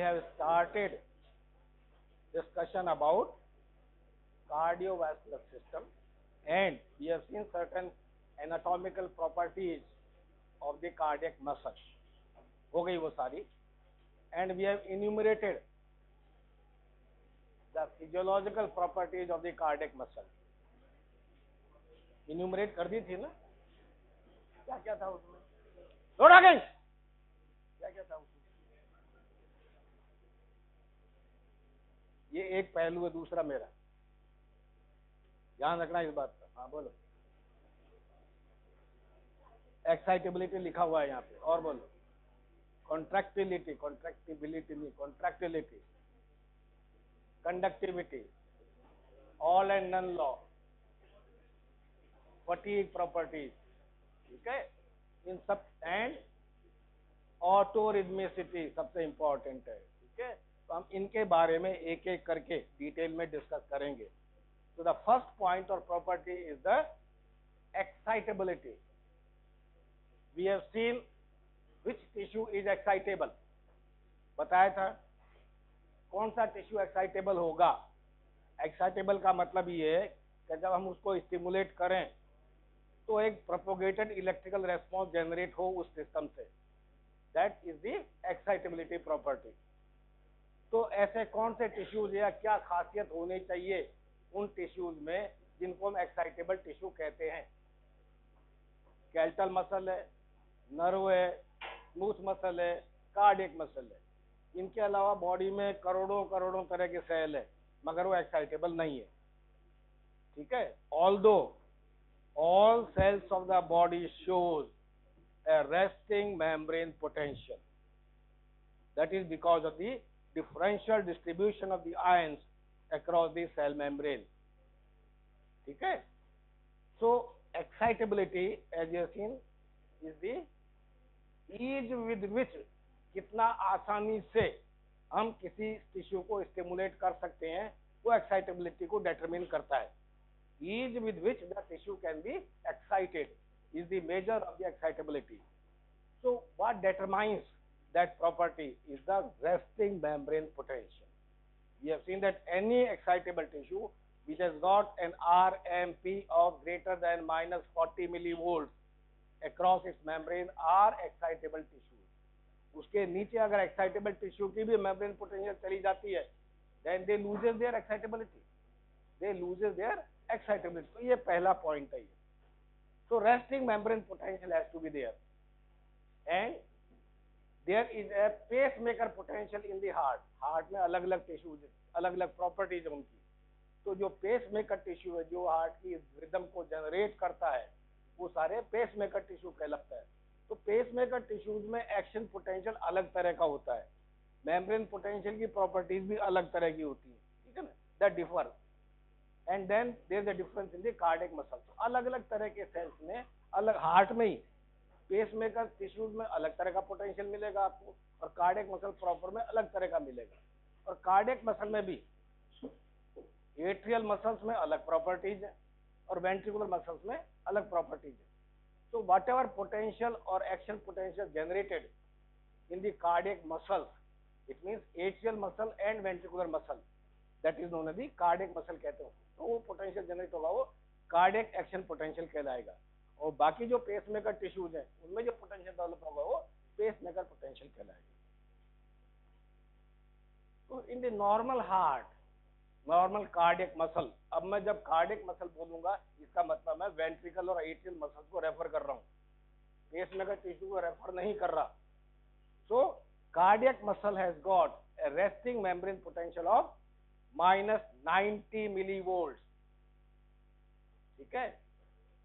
have started discussion about cardiovascular system, and we have seen certain anatomical properties of the cardiac muscle. हो गई वो सारी. And we have enumerated the physiological properties of the cardiac muscle. Enumerate कर दी थी ना? क्या क्या था उसमें? लौटा गई. क्या क्या था उसमें? ये एक पहलू है, दूसरा मेरा. ध्यान रखना इस बात का. हाँ बोलो. एक्साइटेबिलिटी लिखा हुआ है यहाँ पे. और बोलो. कॉन्ट्रैक्टिलिटी, कॉन्ट्रैक्टिबिलिटी नहीं, contractility, conductivity, all and none law, fatigue properties. ठीक है, इन सब, एंड ऑटोरिदमिसिटी सबसे इंपॉर्टेंट है. ठीक है, तो हम इनके बारे में एक एक करके डिटेल में डिस्कस करेंगे. तो द फर्स्ट पॉइंट और property is the excitability. We have seen which tissue is excitable. बताया था कौन सा टिश्यू एक्साइटेबल होगा. एक्साइटेबल का मतलब ये है कि जब हम उसको स्टिमुलेट करें तो एक प्रोपोगेटेड इलेक्ट्रिकल रेस्पॉन्स जनरेट हो उस सिस्टम से. That is the excitability property. तो ऐसे कौन से टिश्यूज या क्या खासियत होनी चाहिए उन टिश्यूज में जिनको हम एक्साइटेबल टिश्यू कहते हैं. स्केलेटल मसल है, नर्व है, स्मूथ मसल है, कार्डियक मसल है. इनके अलावा बॉडी में करोड़ों करोड़ों तरह के सेल है, मगर वो एक्साइटेबल नहीं है. ठीक है, although all cells of the body shows a resting membrane potential. That is because of the differential distribution of the ions across the cell membrane. ठीक है, so excitability as you have seen is the ease with which कितना आसानी से हम किसी tissue को stimulate कर सकते हैं, वो एक्साइटेबिलिटी को डिटरमिन करता है. Ease with which the tissue can be excited is the measure of the excitability. So what determines that property is the resting membrane potential. We have seen that any excitable tissue which has got an RMP of greater than minus 40 millivolts across its membrane are excitable tissues. उसके नीचे अगर excitable tissue की भी membrane potential चली जाती है, then they loses their excitability. They loses their excitability. तो ये पहला पॉइंट है. So resting membrane potential has to be there, and there is a pacemaker potential in the heart. Heart में अलग अलग टिश्यूज, अलग अलग प्रॉपर्टीज उनकी. तो जो पेसमेकर टिश्यू है, जो हार्ट की रिदम को जनरेट करता है, वो सारे पेसमेकर टिश्यू कहलाता है. तो पेसमेकर टिश्यूज में एक्शन पोटेंशियल अलग तरह का होता है, मेम्ब्रेन पोटेंशियल की प्रॉपर्टीज भी अलग तरह की होती है. ठीक है ना, that differ. And then there is a difference in the cardiac muscle. तो अलग अलग तरह के सेल्स में, अलग हार्ट में ही पेसमेकर टिश्यूज में अलग तरह का पोटेंशियल मिलेगा आपको, और कार्डियक मसल प्रॉपर में अलग तरह का मिलेगा. और कार्डियक मसल में भी एट्रियल मसल्स में अलग प्रॉपर्टीज है और वेंट्रिकुलर मसल्स में अलग प्रॉपर्टीज है. So whatever potential or action potential generated in the cardiac muscles, it means atrial muscle and ventricular muscle, that is known as the cardiac muscle कहते हैं. तो वो पोटेंशियल जनरेट होगा, वो कार्डियक एक्शन पोटेंशियल कहलाएगा. और बाकी जो पेसमेकर टिश्यूज हैं उनमें जो पोटेंशियल डेवलप होगा वो पेसमेकर पोटेंशियल कहलाएगा. तो in the normal heart, normal cardiac muscle, अब मैं जब कार्डियक मसल बोलूंगा इसका मतलब मैं वेंट्रिकल और एट्रियल मसल्स को रेफर कर रहा हूँ, पेसमेकर टिश्यू को रेफर नहीं कर रहा. So cardiac muscle has got a resting membrane potential of -90 millivolt. ठीक है,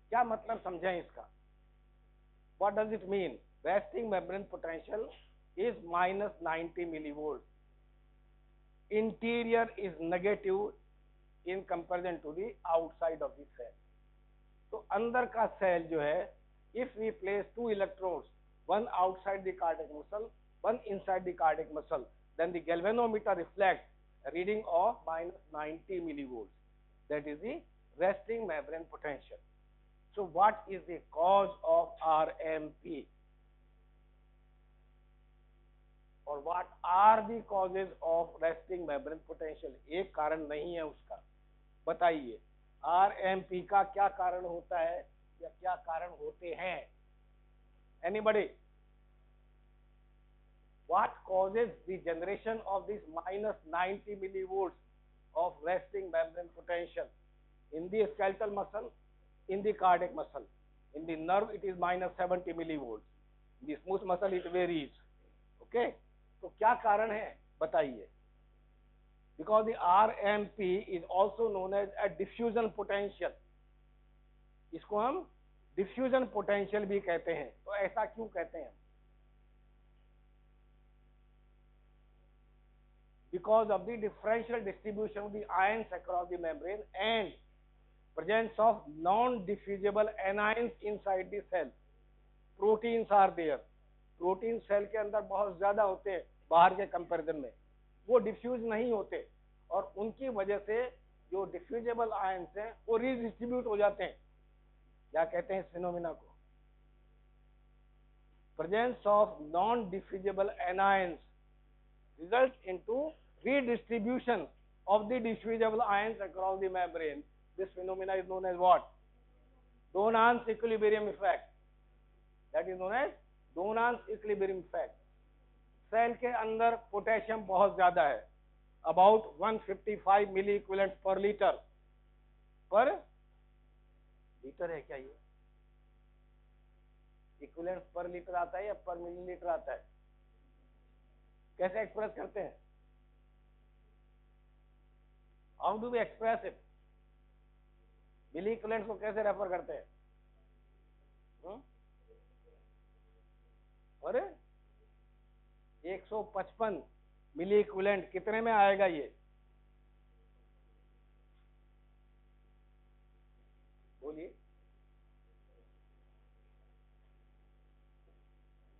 क्या मतलब समझें इसका. What does it mean? Resting membrane potential is -90 millivolts. Interior is negative in comparison to the outside of the cell. तो अंदर का cell जो है, if we place 2 electrodes, one outside the cardiac muscle, one inside the cardiac muscle, then the galvanometer reflects a reading of -90 millivolts. That is the resting membrane potential. So what is the cause of RMP? और what are the causes of resting membrane potential, एक कारण नहीं है उसका, बताइए RMP का क्या कारण होता है या क्या कारण होते हैं? Anybody? What causes the generation of this minus 90 millivolts of resting membrane potential in the skeletal muscle, in the cardiac muscle? In the nerve it is minus 70 millivolts. In the smooth muscle it varies. Okay? तो क्या कारण है बताइए? Because the RMP is also known as a diffusion potential. इसको हम diffusion potential भी कहते हैं। तो ऐसा क्यों कहते हैं? Because of the differential distribution of the ions across the membrane and presence of non-diffusible anions inside the cell. Proteins are there. Protein cell के अंदर बहुत ज्यादा होते हैं बाहर के कंपैरिजन में, वो डिफ्यूज नहीं होते और उनकी वजह से जो डिफ्यूजेबल आयंस हैं वो रीडिस्ट्रीब्यूट हो जाते हैं। क्या कहते हैं इस फिनोमिना को? Presence of non diffusible anions results into redistribution of the diffusible ions across the membrane. This phenomena is known as what? Donan's equilibrium effect. That is known as Donan's equilibrium effect. Cell के अंदर potassium बहुत ज्यादा है, about 155 milli equivalent per litre. पर litre है क्या ये? Equivalent per litre आता है या पर मिलीलीटर आता है? कैसे एक्सप्रेस करते हैं? How do we express it? Milliequivalent को कैसे रेफर करते हैं? अरे 155 मिली इक्विवेलेंट कितने में आएगा ये? बोलिए।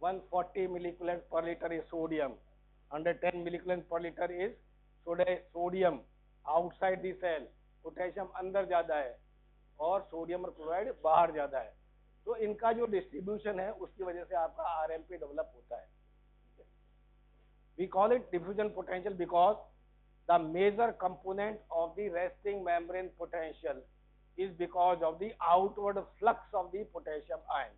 140 milli equivalent per litre is sodium, 110 milliculant per liter is sodium outside the cell. Potassium अंदर ज्यादा है और सोडियम और क्लोराइड बाहर ज्यादा है, तो इनका जो डिस्ट्रीब्यूशन है उसकी वजह से आपका आरएमपी डेवलप होता है। We call it diffusion potential because the major component of the resting membrane potential is because of the outward flux of the potassium ion.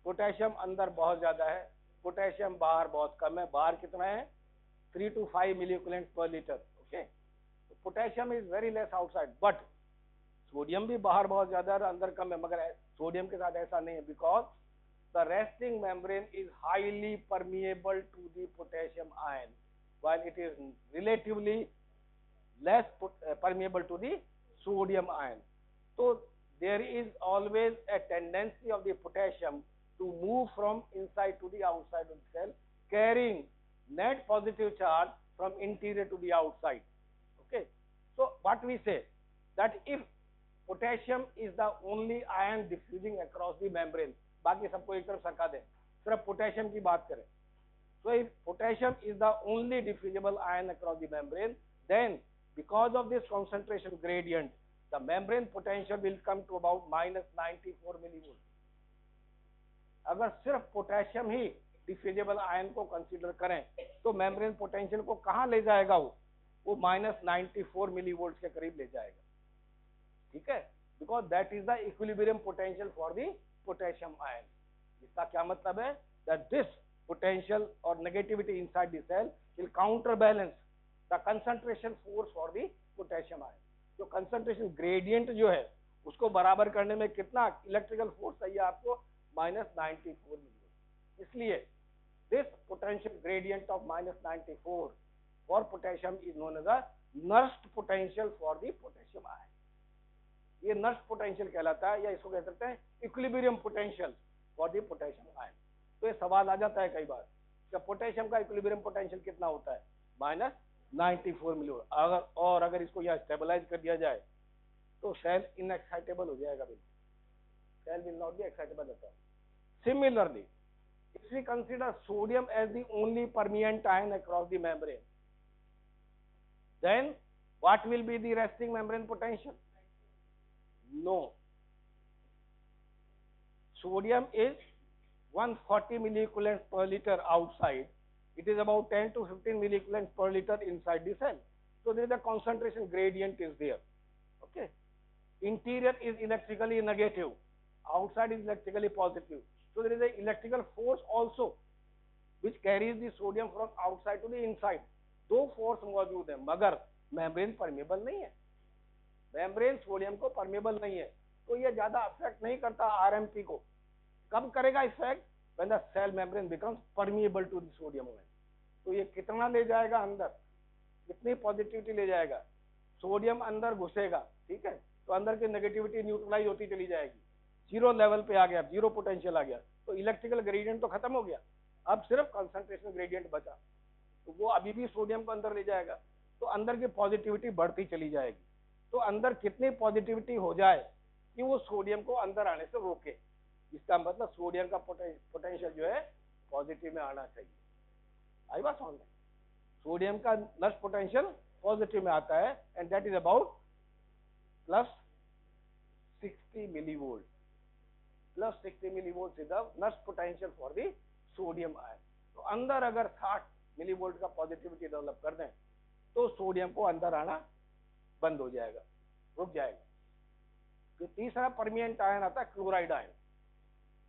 Potassium अंदर बहुत ज्यादा है, पोटेशियम बाहर बहुत कम है। बाहर कितना है? 3 to 5 milliculant per liter. Okay, so potassium is very less outside, but sodium भी बाहर बहुत ज्यादा है और अंदर कम है, मगर सोडियम के साथ ऐसा नहीं है, because the resting membrane is highly permeable to the potassium ion while it is relatively less permeable to the sodium ion. तो there is always a tendency of the potassium to move from inside to the outside of the cell, carrying net positive charge from interior to the outside. Okay, so what we say that if potassium is the only ion diffusing across the membrane, बाकी सबको एक तरफ सरका दें, सिर्फ potassium की बात करें, so if potassium is the only diffusible ion across the membrane, then because of this concentration gradient, the membrane potential will come to about minus 94 millivolts. अगर सिर्फ पोटेशियम ही डिफ्यूजेबल आयन को कंसीडर करें तो मेम्ब्रेन पोटेंशियल को कहां ले जाएगा? वो माइनस 94 मिलीवोल्ट के करीब ले जाएगा। ठीक है, because that is the equilibrium potential for the potassium ion. इसका क्या मतलब है? दैट दिस पोटेंशियल और negativity inside the cell will counter balance the concentration force for the potassium ion. जो कंसंट्रेशन ग्रेडियंट जो है उसको बराबर करने में कितना इलेक्ट्रिकल फोर्स चाहिए आपको? Minus 94 millivolt. इसलिए this potential gradient of minus 94 for potassium is known as a nurst potential for the potassium ion. ये nurst potential कहलाता है, या इसको कह सकते हैं equilibrium potential for the potassium ion. तो ये सवाल आ जाता है कई बार कि पोटेशियम का इक्विलिब्रियम पोटेंशियल कितना होता है? Minus 94 millivolt. अगर इसको यहाँ स्टेबलाइज कर दिया जाए तो सेल इनएक्साइटेबल हो जाएगा, बिल्कुल cell will not be excitable at all. Similarly, if we consider sodium as the only permeant ion across the membrane, then what will be the resting membrane potential? No. Sodium is 140 milliequivalents per liter outside it is about 10 to 15 milliequivalent per liter inside the cell. So there is a concentration gradient is there. Okay. Interior is electrically negative, outside is electrically positive. So there is a electrical force also which carries the sodium from outside to the inside. दो force मौजूद है, मगर membrane permeable नहीं है, membrane sodium को permeable नहीं है, तो ये ज्यादा अफेक्ट नहीं करता आरएमपी को। कब करेगा effect? When the cell membrane becomes permeable to the sodium ion. तो ये कितना ले जाएगा अंदर, कितनी पॉजिटिविटी ले जाएगा? सोडियम अंदर घुसेगा, ठीक है, तो अंदर की नेगेटिविटी न्यूट्रलाइज होती चली जाएगी, जीरो लेवल पे आ गया, जीरो पोटेंशियल आ गया, तो इलेक्ट्रिकल ग्रेडियंट तो खत्म हो गया, अब सिर्फ कंसंट्रेशन ग्रेडियंट बचा, तो वो अभी भी सोडियम को अंदर ले जाएगा, तो अंदर की पॉजिटिविटी बढ़ती चली जाएगी। तो अंदर कितनी पॉजिटिविटी हो जाए कि वो सोडियम को अंदर आने से रोके, इसका मतलब सोडियम का पोटेंशियल जो है पॉजिटिव में आना चाहिए। आई बात समझ में? सोडियम का नष्ट पोटेंशियल पॉजिटिव में आता है, and that is about plus 60 millivolts. Plus 60 millivolts is the nest potential for the sodium ion. तो अंदर अगर 60 मिलीवोल्ट का पॉजिटिविटी डेवलप कर दें तो सोडियम को अंदर आना बंद हो जाएगा, रुक जाएगा। तो तीसरा परमिएंट आयन आता है क्लोराइड आयन।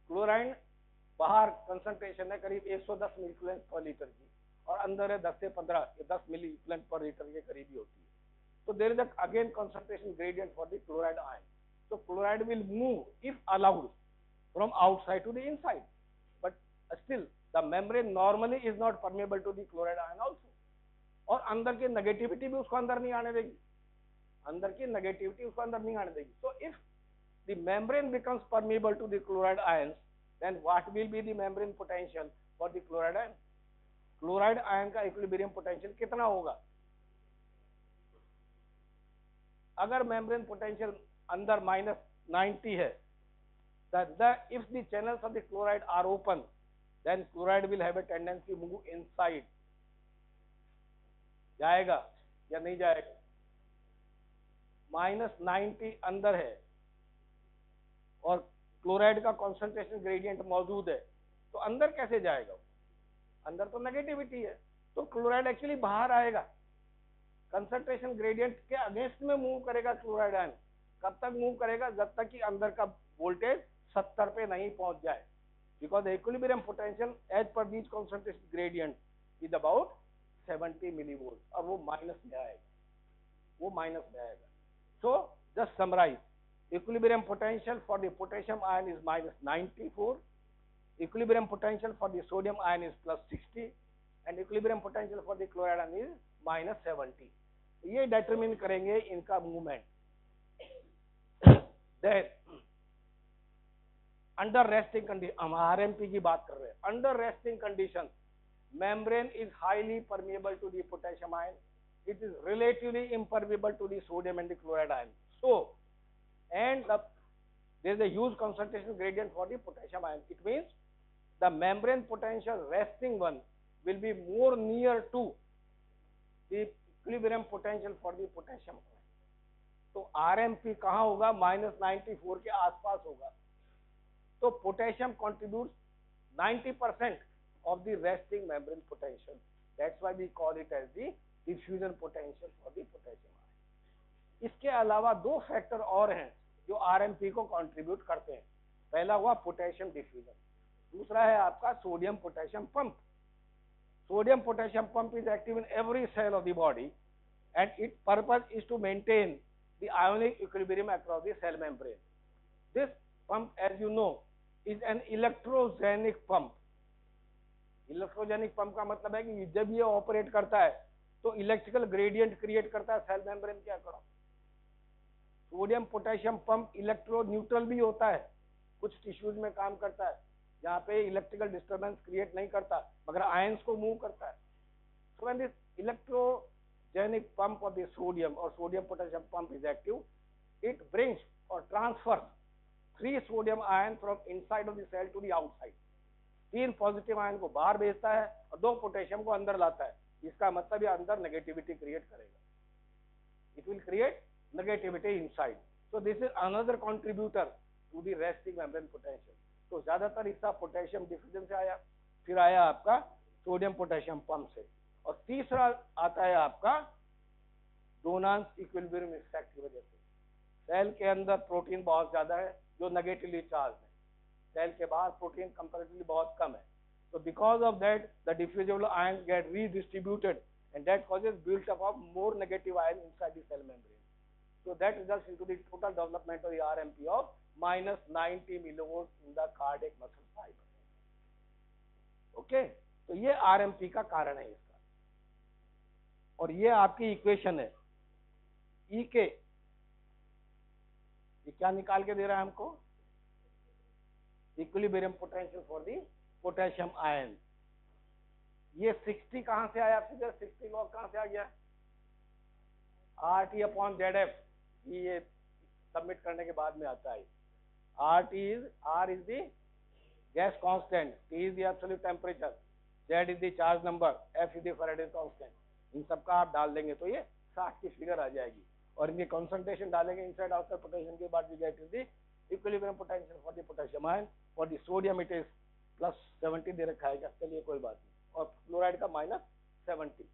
क्लोराइड बाहर कंसंट्रेशन है करीब 110 मिलीइक्विवेलेंट पर लीटर की, और अंदर है 10 से 15 या 10 मिलीइक्विवेलेंट पर लीटर के करीब ही होती है। तो there is again concentration gradient for the chloride ion. So chloride will move if allowed from outside to the inside, but still the membrane normally is not permeable to the chloride ion also. और अंदर की negativity भी उसको अंदर नहीं आने देगी, अंदर की नेगेटिविटी उसको अंदर नहीं आने देगी। So if the membrane becomes permeable to the chloride ions, then what will be the membrane potential for the chloride ion? Chloride ion का इक्विलिब्रियम पोटेंशियल कितना होगा? अगर मेम्ब्रेन पोटेंशियल अंदर -90 है, if the channels of the chloride are open, then chloride will have a tendency to move inside. जाएगा या नहीं जाएगा? -90 अंदर है और क्लोराइड का कॉन्सेंट्रेशन ग्रेडियंट मौजूद है, तो अंदर कैसे जाएगा? अंदर तो नेगेटिविटी है, तो क्लोराइड एक्चुअली बाहर आएगा, कंसंट्रेशन ग्रेडियंट के अगेंस्ट में मूव करेगा क्लोराइड आयन। कब तक मूव करेगा? जब तक कि अंदर का वोल्टेज 70 पे नहीं पहुंच जाए, because equilibrium potential as per these concentration gradient is about 70 millivolt, और वो माइनस में आएगा, वो माइनस में आएगा। So just summarise, equilibrium potential for the potassium ion is -94, equilibrium potential for the sodium ion is +60, and equilibrium potential for the chloride ion is -70। ये determine करेंगे इनका मूवमेंट। अंडर रेस्टिंग कंडीशन, हम RMP की बात कर रहे हैं, under resting condition membrane is highly permeable to the potassium ion, it is relatively impermeable to the sodium and the chloride ion. So and there is a huge concentration gradient for the potassium ion, it means the membrane potential resting one will be more near to the equilibrium potential for the potassium ion. तो RMP कहाँ होगा? -94 के आसपास होगा। तो potassium contributes 90% of the resting membrane potential. That's why we call it as the diffusion potential for the potassium ion. इसके अलावा दो फैक्टर और हैं जो RMP को कंट्रीब्यूट करते हैं। पहला हुआ पोटेशियम डिफ्यूजन, दूसरा है आपका sodium potassium pump. Sodium potassium pump is active in every cell of the body and its purpose is to maintain the ionic equilibrium across the cell membrane. This pump, as you know, is an electrogenic pump. Electrogenic pump का मतलब है कि जब ये operate करता है तो electrical gradient create करता है सेल मेम्ब्रेन के across. Sodium potassium pump electro neutral भी होता है, कुछ टिश्यूज में काम करता है जहाँ पे इलेक्ट्रिकल डिस्टर्बेंस क्रिएट नहीं करता मगर आयंस को मूव करता है। So when this electrogenic pump of the sodium और sodium potassium pump is active, it brings और transfers 3 sodium ion from inside of the cell to the outside. 3 positive ion को बाहर भेजता है और 2 पोटेशियम को अंदर लाता है। इसका मतलब ये अंदर नेगेटिविटी क्रिएट करेगा, it will create negativity inside. So this is another contributor to the resting membrane potential. तो ज्यादातर हिस्सा पोटेशियम डिफ्यूजन से आया, फिर आया आपका सोडियम पोटेशियम पंप से। और तीसरा आता है आपका डोनांस इक्विलिब्रियम इफेक्ट की वजह से। सेल के अंदर प्रोटीन बहुत ज्यादा है जो नेगेटिवली चार्ज है, सेल के बाहर प्रोटीन कंपैरेटिवली बहुत कम है। So because of that, the diffusible ions get redistributed, and that causes build up of more negative ion inside the cell membrane. So that results into the total development of the RMP of minus 90 millivolts in the cardiac muscle fiber. Okay, तो ये RMP का कारण है इसका। और ये आपकी equation है E के, ये क्या निकाल के दे रहा है हमको? Equilibrium potential for the potassium ion. ये 60 कहां से आया फिगर? 60 लॉग कहां से आ गया? RT upon ZF। ये सबमिट करने के बाद में आता है। R is the gas constant, T is the absolute temperature, Z is the charge number, F is the Faraday constant। इन सबका आप डाल देंगे तो ये 60 की फिगर आ जाएगी। और इनके कंसंट्रेशन डालेंगे इनसाइड आउटसाइड पोटेशियम के बाद, we get is the equilibrium potential for the potassium ion. For the sodium it is +70 दे रखा है, चलिए कोई बात नहीं, और फ्लोराइड का -70।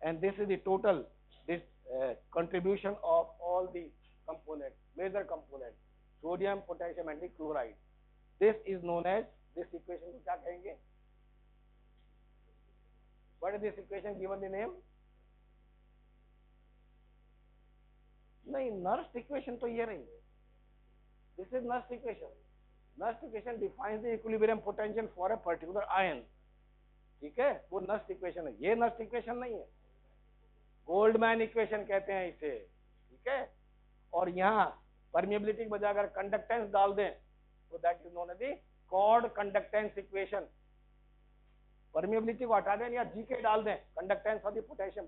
And this is the total this contribution of all the components, major components, sodium, potassium and the chloride. This is known as, this equation को क्या कहेंगे? What is this equation given the name? नहीं, Nernst equation तो ये रही। This is Nernst equation. Nernst equation defines the equilibrium potential for a particular ion. ठीक है, वो Nernst equation है, ये Nernst equation नहीं है, गोल्डमैन इक्वेशन कहते हैं इसे। ठीक है, और यहाँ परमिएबिलिटी की बजाय अगर कंडक्टेंस डाल दें तो that is known as the chord conductance equation. Permeability को हटा दें या जीके डाल दें, conductance of the potassium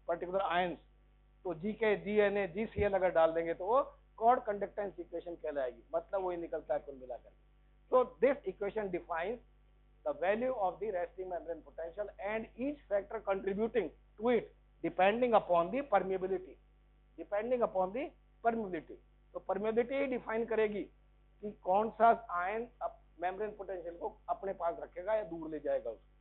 particular ions, तो जीके, जीएनए, जीसीएल अगर डाल देंगे तो वो कॉर्ड कंडक्टेंस इक्वेशन कहलाएगी। मतलब वही निकलता है कुल मिलाकर। तो this equation defines the value of the resting membrane potential and each factor contributing to it depending upon the permeability, depending upon the permeability. तो परमिएबिलिटी ही डिफाइन करेगी कि कौन सा आयन मेम्ब्रेन पोटेंशियल को अपने पास रखेगा या दूर ले जाएगा उसको।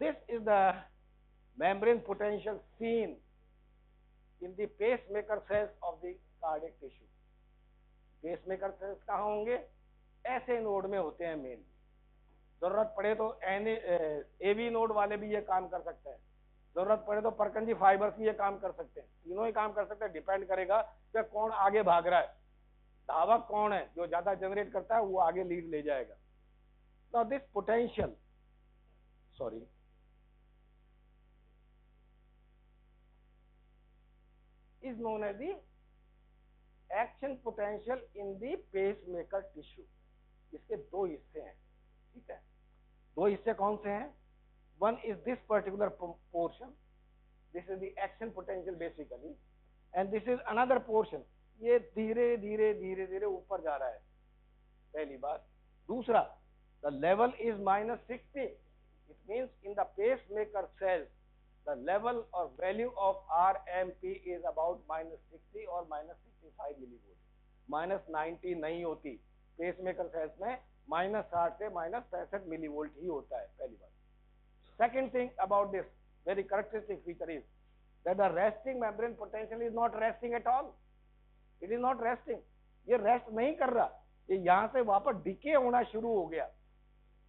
This is the membrane potential seen in the pacemaker cells of the cardiac tissue. Pacemaker cells कहाँ होंगे? ऐसे नोड में होते हैं मेन। जरूरत पड़े तो एवी नोड वाले भी ये काम कर सकते हैं, जरूरत पड़े तो परकंजी फाइबर्स भी ये काम कर सकते हैं, तीनों ही काम कर सकते हैं। डिपेंड करेगा कि कौन आगे भाग रहा है, धावक कौन है, जो ज्यादा जनरेट करता है वो आगे लीड ले जाएगा। Now this potential, sorry, is known as the action potential in the pacemaker tissue. इसके दो हिस्से हैं। ठीक है, दो हिस्से कौन से हैं? One is this particular portion, this is the action potential basically, and this is another portion. ये धीरे धीरे धीरे धीरे ऊपर जा रहा है, पहली बात। दूसरा, the level is -60, it means in the pacemaker cells the level और value of RMP is about -60 और -65 मिलीवोल्ट। -90 नहीं होती पेसमेकर सेल्स में, -60 से -65 मिलीवोल्ट ही होता है, पहली बात। Second thing about this very characteristic feature is that the resting membrane potential is not resting at all, it is not resting. ये रेस्ट नहीं कर रहा, ये यहाँ से वापस डिके होना शुरू हो गया।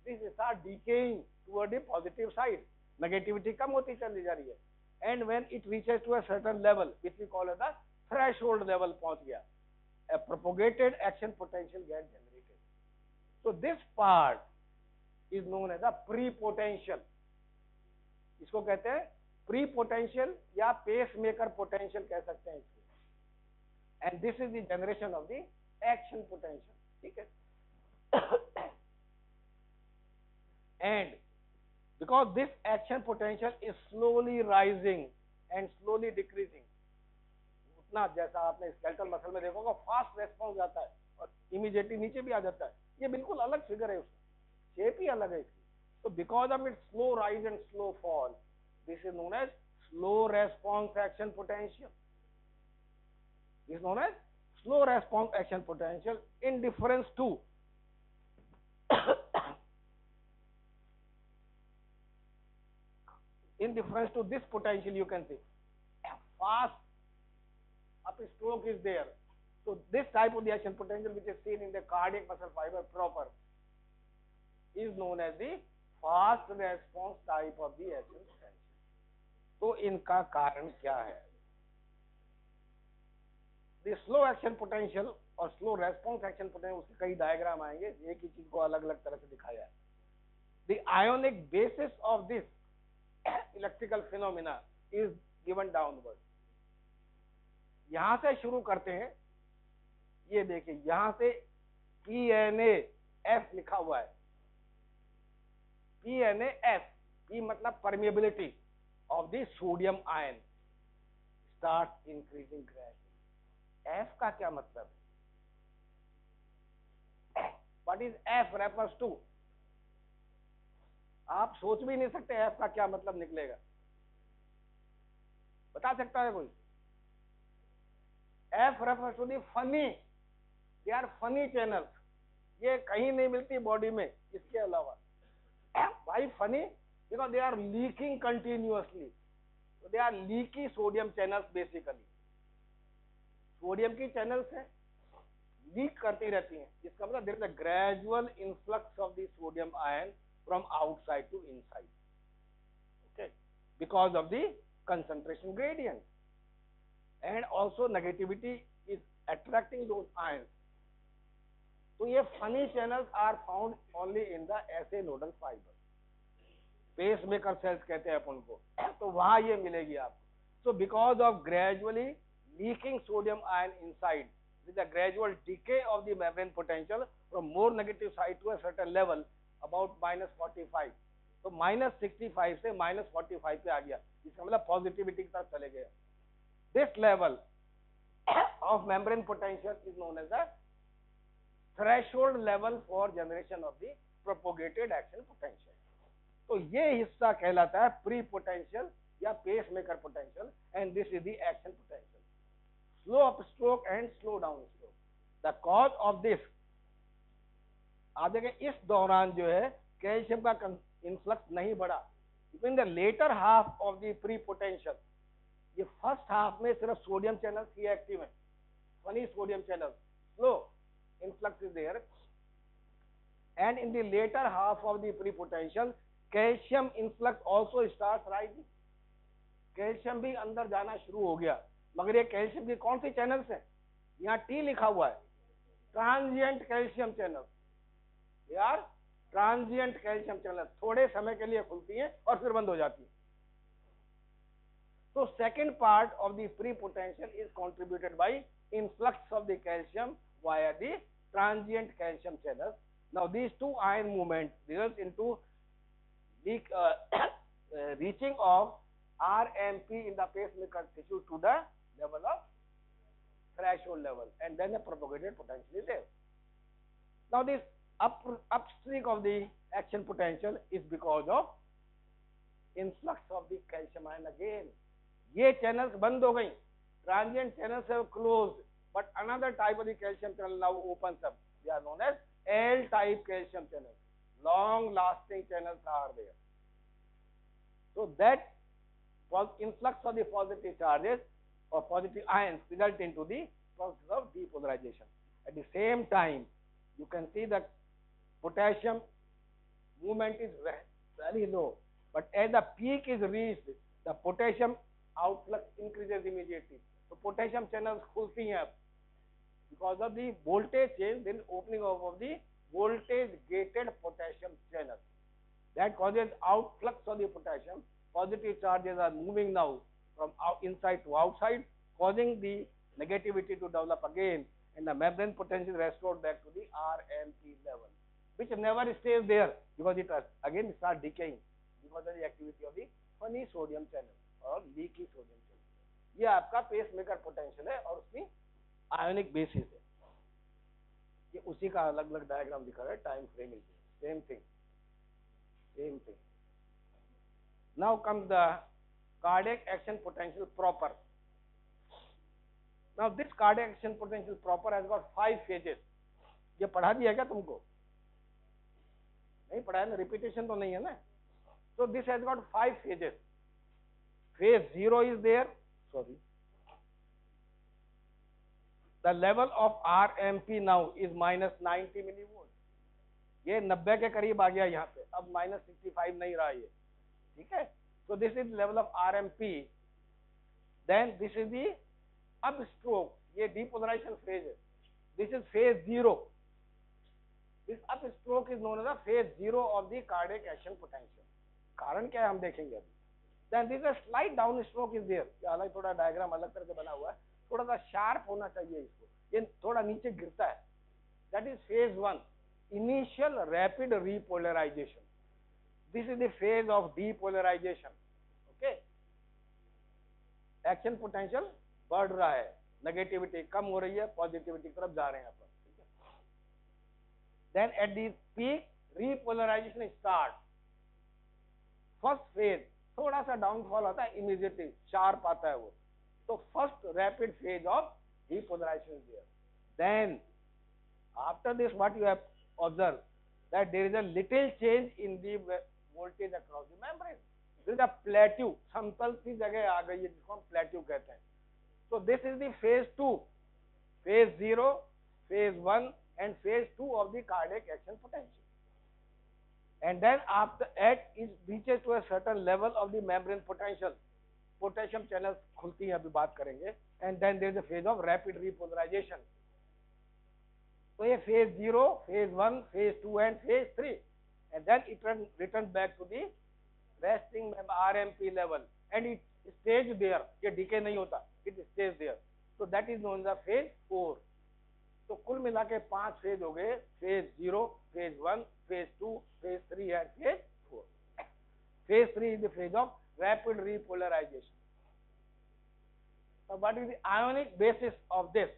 This is start decaying toward the positive side, negativity कम होती चली जा रही है। And when it reaches to a certain level which we call as the threshold level पहुंच गया, a propagated action potential get generated. So this part is known as the pre-potential. इसको कहते हैं pre-potential या pacemaker potential कह सकते हैं इसको। And this is the generation of the action potential. ठीक है? And because this action potential is slowly rising and slowly decreasing, उतना जैसा आपने स्केलेटल मसल में देखोगे फास्ट रेस्पॉन्स जाता है और इमीडिएटली नीचे भी आ जाता है। ये बिल्कुल अलग फिगर है, उसकी शेप ही अलग है इसकी। तो because of it slow rise and slow fall, this is known as slow response action potential, this known as slow response action potential in difference to in difference to this potential, you can see fast upstroke is there. So this type of the action potential which is seen in the cardiac muscle fiber proper is known as the fast response type of the action potential. तो इनका कारण क्या है? The slow action potential और slow response action potential, उसके कई diagram आएंगे, एक ही चीज को अलग अलग तरह से दिखाया है. The ionic basis of this electrical phenomena is given downward. यहां से शुरू करते हैं. ये देखिए यहां से PNAF लिखा हुआ है. PNAF, P मतलब permeability of the sodium ion starts increasing gradually. F का क्या मतलब है? What is F refers to? आप सोच भी नहीं सकते F का क्या मतलब निकलेगा. बता सकता है कोई? F refers to the funny, they are funny channels. ये कहीं नहीं मिलती बॉडी में इसके अलावा. Why funny? Because they are leaking continuously. So they are leaky sodium channels basically. Sodium की चैनल्स हैं, लीक करती रहती हैं. इसका मतलब there is a gradual influx of the sodium ion from outside to inside. Okay, because of the concentration gradient, and also negativity is attracting those ions. तो ये funny channels are found only in the SA nodal fiber. Pacemaker cells कहते हैं अपन को, तो वहां ये मिलेगी आपको. So because of gradually leaking sodium ion inside, with a gradual decay of the membrane potential from more negative side to a certain level about -45. तो -65 से -45 पे आ गया. इसका मतलब पॉजिटिविटी की तरफ चले गए. This level of membrane potential is known as the threshold level for generation of the propagated action potential. तो ये हिस्सा कहलाता है प्री पोटेंशियल या pacemaker potential, and this is the action potential. Slow upstroke and slow downstroke. The cause of this, आप देखें इस दौरान जो है कैल्शियम का इन्फ्लक्स नहीं बढ़ा. In the latter half of the pre potential, ये फर्स्ट हाफ में सिर्फ सोडियम चैनल ही एक्टिव है, funny sodium channel, slow influx is there, and in the later half of the pre-potential calcium influx also starts rising. Calcium भी अंदर जाना शुरू हो गया, मगर ये कैल्शियम की कौन सी चैनल्स है? यहाँ T लिखा हुआ है, ट्रांजिएंट कैल्शियम चैनल. यार ट्रांजिएंट कैल्शियम चैनल थोड़े समय के लिए खुलती हैं और फिर बंद हो जाती है. So second part of the pre-potential is contributed by influx of the calcium via the transient calcium channels. Now these two ion movements results into reaching of RMP in the pacemaker tissue to the level of threshold level, and then a propagated potential is there. Now this upstreak of the action potential is because of influx of the calcium ion again. ये channels बंद हो गई, transient channels have closed, but another type of the calcium channel now opens up. They are known as L-type calcium channels. Long-lasting channels are there. So that influx of the positive charges or positive ions result into the process of depolarization. At the same time, you can see that potassium movement is very low, but as the peak is reached, the potassium outflux increases immediately. So potassium channels खुलती हैं अब because of the voltage change, then opening up of the voltage gated potassium channel. That causes outflux of the potassium. Positive charges are moving now from inside to outside, causing the negativity to develop again, and the membrane potential restored back to the RMP level, which never stays there because it again starts decaying because of the activity of the funny sodium channel और leaky sodium channel. ये आपका pace maker potential है और उसकी ionic basis है. ये उसी का अलग अलग डायग्राम दिखा रहा है, time frame is same thing, same thing. Now comes the cardiac action potential proper. Now this cardiac action potential proper has got 5 phases. ये पढ़ा दिया क्या तुमको? नहीं पढ़ा है ना, रिपीटेशन तो नहीं है ना. So this has got 5 phases. phase 0 is there, sorry, the level of RMP now is minus 90 millivolt. ये 90 के करीब आ गया यहाँ पे, अब minus 65 नहीं रहा ये, ठीक है. So this is level of RMP. Then this is the upstroke, ये depolarization phase है. This is phase 0. This upstroke is known as the phase 0 of the cardiac action potential. कारण क्या है हम देखेंगे अभी. Then this is a slight downstroke is there. ये अलग थोड़ा डायग्राम अलग तरह से बना हुआ है, थोड़ा सा शार्प होना चाहिए इसको, ये थोड़ा नीचे गिरता है. That is phase 1, initial rapid repolarization. This is the phase of depolarization. Okay, action potential बढ़ रहा है, नेगेटिविटी कम हो रही है, पॉजिटिविटी की तरफ जा रहे हैं अपन. Then at the peak repolarization start. First phase थोड़ा सा डाउनफॉल आता है, इमीडिएटली शार्प आता है वो. तो first rapid phase of depolarization is there. Then after this what you have observed that there is a little change in the voltage across the membrane. There is a plateau, समतल सी जगह आ गई है जिसको हम प्लेट्यू कहते हैं. So this is the phase 2, phase 0, phase 1 and phase 2 of the cardiac action potential. And then after it reaches to a certain level of the membrane potential, potassium channels खुलती हैं, अभी बात करेंगे. And then there is a phase of rapid repolarization. So ये phase 0, phase 1, phase 2 and phase 3, and then it returns back to the resting RMP level and it stays there. ये decay नहीं होता, it stays there. So that is known as phase 4. तो कुल मिला के 5 phase हो गए, phase 0, phase 1, phase 2, phase 3 and phase 4. Phase 3 is the phase of rapid repolarization. So what is the ionic basis of this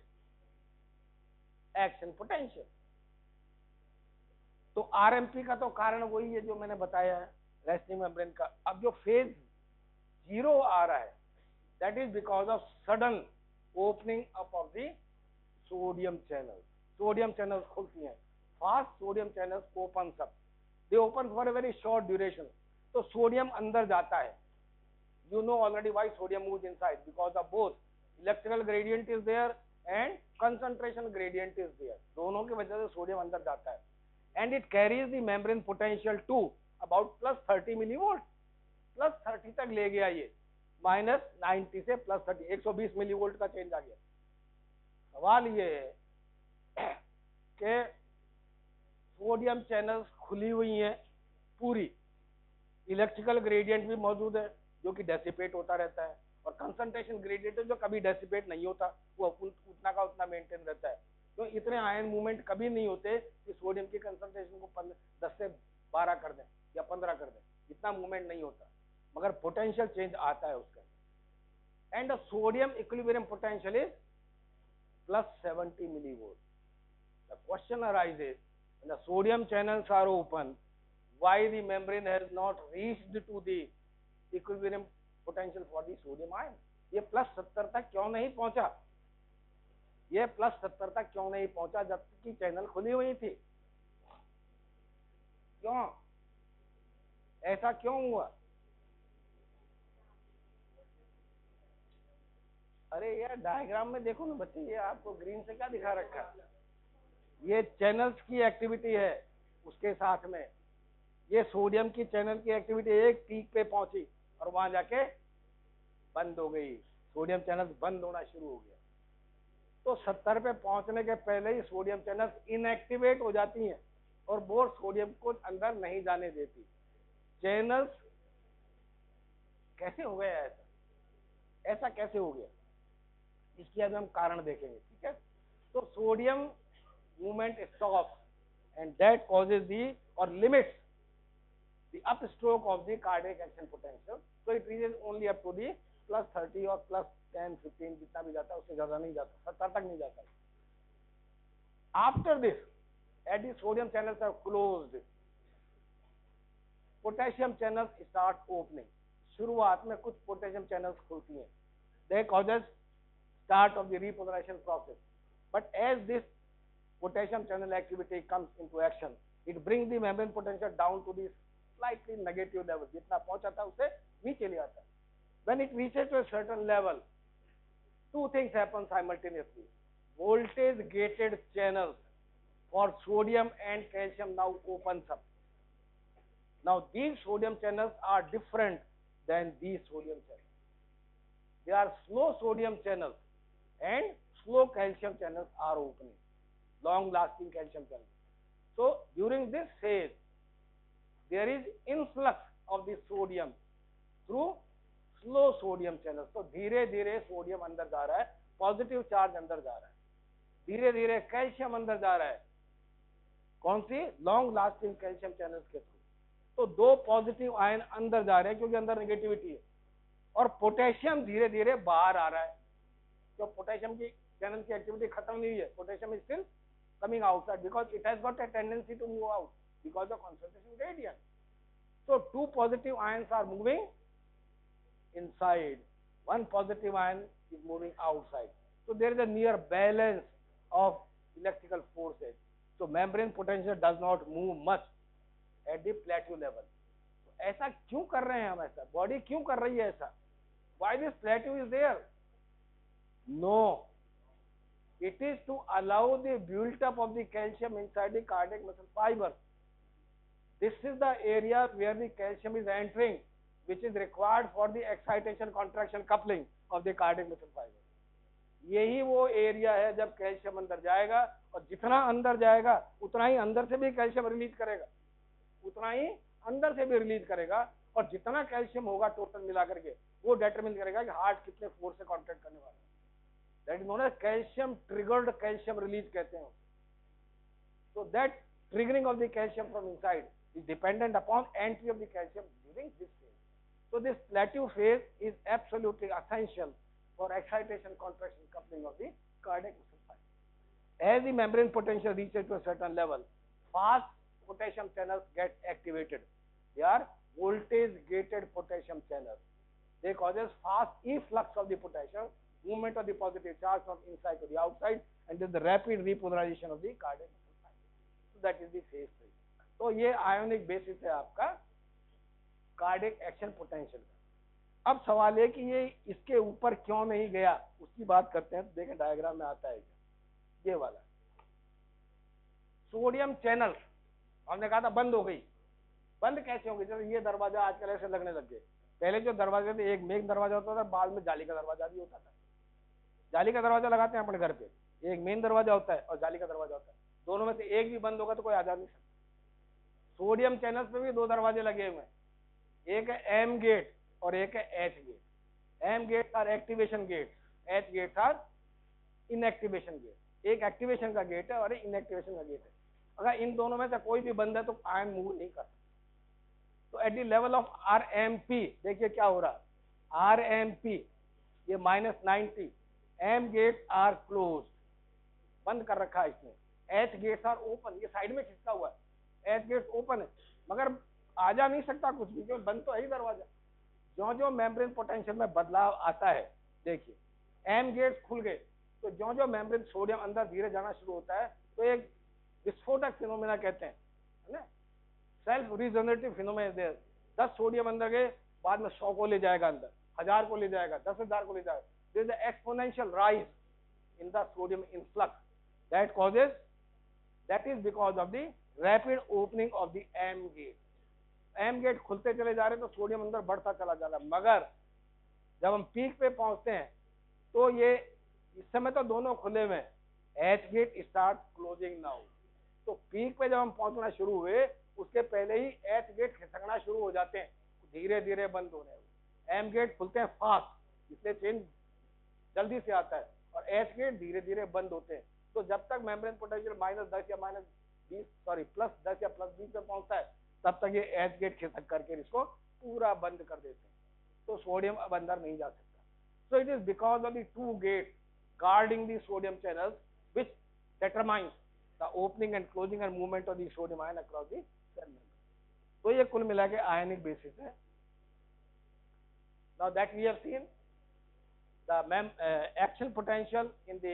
action potential? तो RMP का तो कारण वही है जो मैंने बताया है, रेस्टिंग मेम्ब्रेन का. अब जो फेज 0 आ रहा है, that is because of sudden opening up of the sodium channels. Sodium channels खुलती हैं, fast sodium channels opens up. They open for a very short duration. तो सोडियम अंदर जाता है. You know already why sodium moves inside, because of both electrical gradient is there and concentration gradient is there. दोनों की वजह से sodium अंदर जाता है. And it carries the membrane potential to about plus 30 millivolt. Plus 30 तक ले गया ये, minus 90 से plus 30, 120 मिलीवोल्ट का चेंज आ गया. सवाल ये है कि सोडियम चैनल्स खुली हुई हैं पूरी, इलेक्ट्रिकल ग्रेडियंट भी मौजूद है जो कि डेसिपेट होता रहता है, और कंसंट्रेशन ग्रेडियंट जो कभी डेसिपेट नहीं होता, वो उतना का उतना मेंटेन रहता है. तो इतने आयन मूवमेंट कभी नहीं होते कि सोडियम की कंसंट्रेशन को 10 से 12 कर दें या 15 कर दें, इतना मूवमेंट नहीं होता, मगर पोटेंशियल चेंज आता है उसका. And the sodium equilibrium potential is plus 70 millivolts. The question arises, when the sodium channels are open, why the membrane has not reached to the equilibrium potential for the sodium ion? ये plus 70 तक क्यों नहीं पहुंचा? ये plus 70 तक क्यों नहीं पहुंचा जबकि चैनल खुली हुई थी? क्यों ऐसा क्यों हुआ? अरे यार डायग्राम में देखो ना बच्चे, ये आपको ग्रीन से क्या दिखा रखा है? ये चैनल्स की एक्टिविटी है, उसके साथ में ये सोडियम की चैनल की एक्टिविटी एक पीक पे पहुंची और वहां जाके बंद हो गई, सोडियम चैनल्स बंद होना शुरू हो गया. तो 70 पे पहुंचने के पहले ही सोडियम चैनल्स इनएक्टिवेट हो जाती हैं और बोर सोडियम को अंदर नहीं जाने देती. चैनल्स कैसे हो गया ऐसा कैसे हो गया, इसकी अब हम कारण देखेंगे. ठीक है, तो sodium movement stops and that causes the और limits the upstroke of the cardiac action potential. So it reaches only up to the plus 30 और plus 10, 15 जितना भी जाता है उससे ज्यादा नहीं जाता, 70 तक नहीं जाता. After this at the sodium channels are closed, potassium channels start opening. शुरुआत में कुछ पोटेशियम चैनल्स खुलती हैं, they causes start of the repolarization process. But as this potassium channel activity comes into action, it brings the membrane potential down to the slightly negative level. जितना पहुंचा था उससे नीचे ले आता है. When it reaches to a certain level, two things happen simultaneously. Voltage gated channels for sodium and calcium now opens up. Now these sodium channels are different than these sodium channels. They are slow sodium channels and slow calcium channels are opening, long lasting calcium channels. So during this phase, there is influx of the sodium through slow sodium channel. तो धीरे धीरे sodium अंदर जा रहा है, positive charge अंदर जा रहा है, धीरे धीरे कैल्शियम अंदर जा रहा है. कौन सी? लॉन्ग लास्टिंग कैल्शियम चैनल्स के थ्रू. तो दो पॉजिटिव आयन अंदर जा रहे हैं क्योंकि अंदर नेगेटिविटी है, और पोटेशियम धीरे धीरे बाहर आ रहा है. तो पोटेशियम की चैनल की एक्टिविटी खत्म नहीं है, potassium is still coming outside because it has got a tendency to move out because of concentration gradient. So two positive ions are moving inside, one positive ion is moving outside. So there is a near balance of electrical forces. So membrane potential does not move much at the plateau level. तो ऐसा क्यों कर रहे हैं हम? ऐसा body क्यों कर रही है ऐसा? Why this plateau is there? No. It is to allow the build-up of the calcium inside the cardiac muscle fiber. This is the area where the calcium is entering, which is required for the excitation, contraction, coupling of the cardiac muscle fiber. यही वो area है जब calcium अंदर जाएगा, और जितना अंदर जाएगा उतना ही अंदर से भी कैल्शियम रिलीज करेगा, उतना ही अंदर से भी रिलीज करेगा, और जितना कैल्शियम होगा टोटल मिला करके वो डिटरमिन करेगा कि हार्ट कितने फोर्स से कॉन्ट्रैक्ट करने वाला है. That is known as calcium triggered calcium release कहते हैं. So that triggering of the calcium from inside is dependent upon entry of the calcium during this phase. So this plateau phase is absolutely essential for excitation, contraction, coupling of the cardiac muscle fiber. As the membrane potential reaches to a certain level, fast potassium channels get activated. They are voltage gated potassium channels. They causes fast efflux of the potassium, movement of the positive charge from inside to the outside, and then the rapid repolarization of the cardiac muscle fiber. So that is the phase 3. तो ये ionic basis है आपका cardiac action potential का. अब सवाल है कि ये इसके ऊपर क्यों नहीं गया, उसकी बात करते हैं. तो देखें डायग्राम में आता है ये वाला सोडियम चैनल. हमने कहा था बंद हो गई. बंद कैसे हो गई? जब ये दरवाजा आजकल ऐसे लगने लग गए. पहले जो दरवाजे थे, एक मेन दरवाजा होता था, बाद में जाली का दरवाजा भी होता था. जाली का दरवाजा लगाते हैं अपने घर पे, एक मेन दरवाजा होता है और जाली का दरवाजा होता है. दोनों में से एक भी बंद होगा तो कोई आ जा नहीं सकता. सोडियम चैनल्स पे भी दो दरवाजे लगे हुए हैं, एक है एम गेट और एक है H gate. M gate are activation gate, H gate are inactivation gate. एक एक्टिवेशन का गेट है और एक इनएक्टिवेशन का गेट है. अगर इन दोनों में से कोई भी बंद है तो आयन मूव नहीं कर सकता. तो at the level of R M P देखिए क्या हो रहा है. आर एम पी ये -90, एम गेट आर क्लोज, बंद कर रखा है इसने. एच गेट्स आर ओपन, ये साइड में खिसका हुआ है. एच गेट्स ओपन है मगर आ जा नहीं सकता कुछ भी, क्योंकि बंद तो है ही दरवाजा. जो जो मेम्ब्रेन पोटेंशियल में बदलाव आता है, देखिए एम गेट्स खुल गए तो जो जो मेम्ब्रेन सोडियम अंदर धीरे जाना शुरू होता है तो एक विस्फोटक फिनोमेना कहते हैं, है ना, self regenerative phenomena there. 10 sodium अंदर गए, बाद में 100 को ले जाएगा अंदर, 1000 को ले जाएगा, 10,000 को ले जाएगा. There is an exponential rise in the sodium influx that is because of the rapid opening of the M gate. M gate खुलते चले जा रहे हैं तो सोडियम अंदर बढ़ता चला जा रहा है. मगर जब हम पीक पे पहुंचते हैं तो ये इस समय तो दोनों खुले हुए हैं. H gate start closing now. तो पीक पे जब हम पहुंचना शुरू हुए उसके पहले ही H गेट खिसकना शुरू हो जाते हैं, धीरे धीरे बंद होने. M गेट खुलते हैं फास्ट, इसलिए चेंज जल्दी से आता है, और एच गेट धीरे धीरे बंद होते हैं. तो जब तक मेम्ब्रेन पोटेंशियल -10 या +10 या +20 पे पहुंचता है तब तक ये एच गेट खिसक करके इसको पूरा बंद कर देते हैं. तो सोडियम अब अंदर नहीं जा सकता. So it is because of the two gate guarding the sodium channels which determines the opening and closing and movement of the sodium ion across the cell membrane. तो ये कुल मिला के आयनिक बेसिस है. Now that we have seen the action potential in the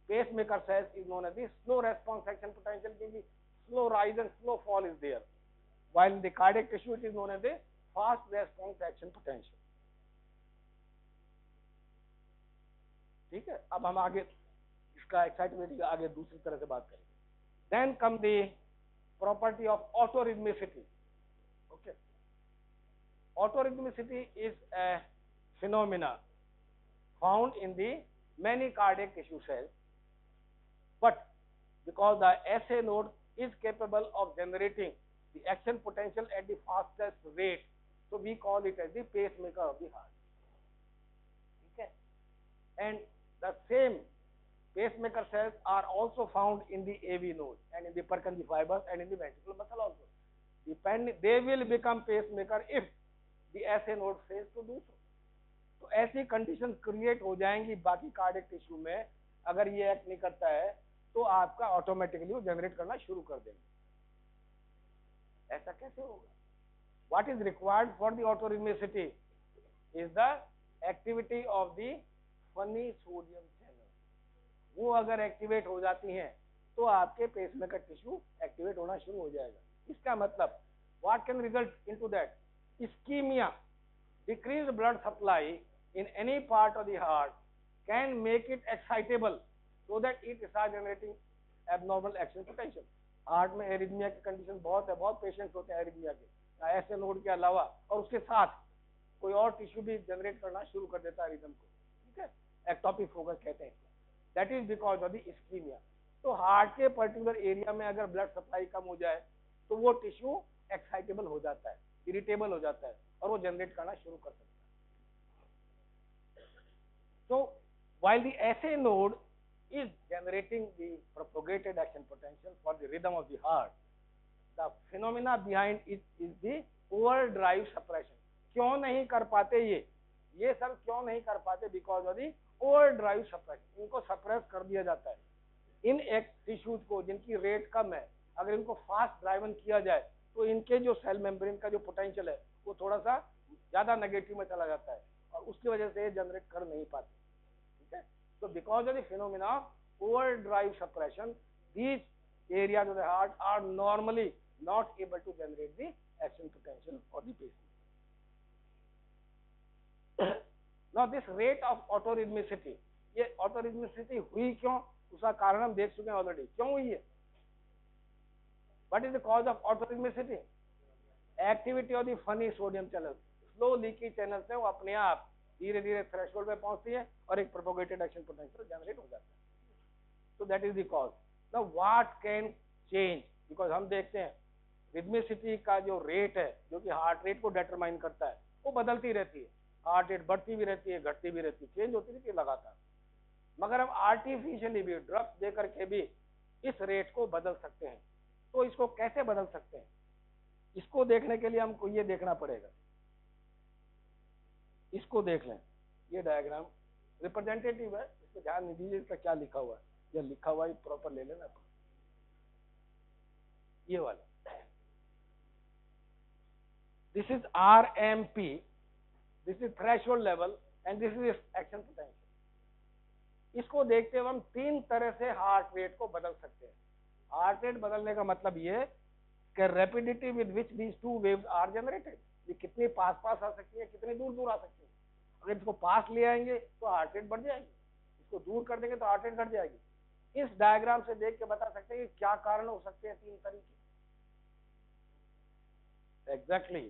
pacemaker cells is known as the slow response action potential. The slow rise and slow fall is there, while in the cardiac tissue it is known as the fast response action potential. ठीक है, अब हम आगे इसका excitability आगे दूसरी तरह से बात करेंगे। Then come the property of autorhythmicity. Okay, autorhythmicity is a phenomena found in the many cardiac tissue cells, but because the SA node is capable of generating the action potential at the fastest rate, so we call it as the pacemaker of the heart. Okay, and the same pacemaker cells are also found in the AV node and in the Purkinje fibers and in the ventricular muscle also. They will become pacemaker if the SA node fails to do so. तो ऐसी condition create हो जाएंगी बाकी cardiac tissue में, अगर ये act नहीं करता है तो आपका ऑटोमेटिकली वो जनरेट करना शुरू कर देंगे। ऐसा कैसे होगा? What is required for the autorhythmicity is the activity of the funny sodium channel. वो अगर एक्टिवेट हो जाती हैं तो आपके पेसमेकर टिश्यू एक्टिवेट होना शुरू हो जाएगा। इसका मतलब what can result into that? Ischemia, decreased blood supply in any part of the heart can make it excitable so that it starts generating abnormal action potential. Heart में arrhythmia की condition बहुत है, बहुत पेशेंट्स होते हैं arrhythmia के, ऐसे node के अलावा और उसके साथ कोई और टिश्यू भी जनरेट करना शुरू कर देता है रिदम को। ठीक है, एक्टोपिक फोकस कहते हैं इसको। That is because of the ischemia. तो हार्ट के पर्टिकुलर एरिया में अगर ब्लड सप्लाई कम हो जाए तो वो टिश्यू एक्साइटेबल हो जाता है, इरिटेबल हो जाता है और वो जनरेट करना शुरू कर सकता है। So while the SA node is generating the propagated action potential for the rhythm of the heart, the phenomena behind it is the overdrive suppression. क्यों नहीं कर पाते ये सब क्यों नहीं कर पाते? Because of the overdrive suppression. इनको सप्रेस कर दिया जाता है। इन एक टिश्यूज को जिनकी रेट कम है, अगर इनको फास्ट ड्राइवन किया जाए तो इनके जो सेल मेम्ब्रेन का जो पोटेंशियल है वो थोड़ा सा ज्यादा नेगेटिव में चला जाता है और उसकी वजह से ये जनरेट कर नहीं पाते। ठीक है, तो because of the phenomena of overdrive suppression, these areas of the heart are normally not able to generate the action potential for the patient. Now this rate of autorhythmicity, ये ऑटोरिथमिसिटी हुई क्यों, उसका कारण हम देख चुके हैं ऑलरेडी। क्यों हुई है? What is the cause of autorhythmicity? Activity of the funny sodium channels. Slow leaky channels है, वो अपने आप धीरे धीरे थ्रेशोल्ड पे पहुंचती है और एक प्रोपोगेटेड एक्शन पोटेंशियल जनरेट हो जाता है। So that is the cause. Now what can change? Because हम देखते हैं रिथमिसिटी का जो रेट है, जो कि हार्ट रेट को डिटरमाइन करता है, वो बदलती रहती है। हार्ट रेट बढ़ती भी रहती है, घटती भी रहती है, चेंज होती रहती है लगातार। मगर हम आर्टिफिशियली भी ड्रग्स दे करके भी इस रेट को बदल सकते हैं। तो इसको कैसे बदल सकते हैं? इसको देखने के लिए हमको ये देखना पड़ेगा। इसको देख लें, ये डायग्राम रिप्रेजेंटेटिव है, इसको ध्यान नहीं दीजिए इसका क्या लिखा हुआ है। ये लिखा हुआ है प्रॉपर ले लेना। ये वाला, this is RMP, this is threshold level and this is action potential. इसको देखते हुए हम तीन तरह से हार्ट रेट को बदल सकते हैं। हार्ट रेट बदलने का मतलब ये कि rapidity with which these two waves are generated, ये कितनी पास पास आ सकती है, कितनी दूर दूर आ सकती है। अगर इसको पास ले आएंगे तो हार्ट रेट बढ़ जाएगी, इसको दूर कर देंगे तो हार्ट रेट घट जाएगी। इस डायग्राम से देख के बता सकते हैं कि क्या कारण हो सकते हैं तीन तरीके। एग्जैक्टली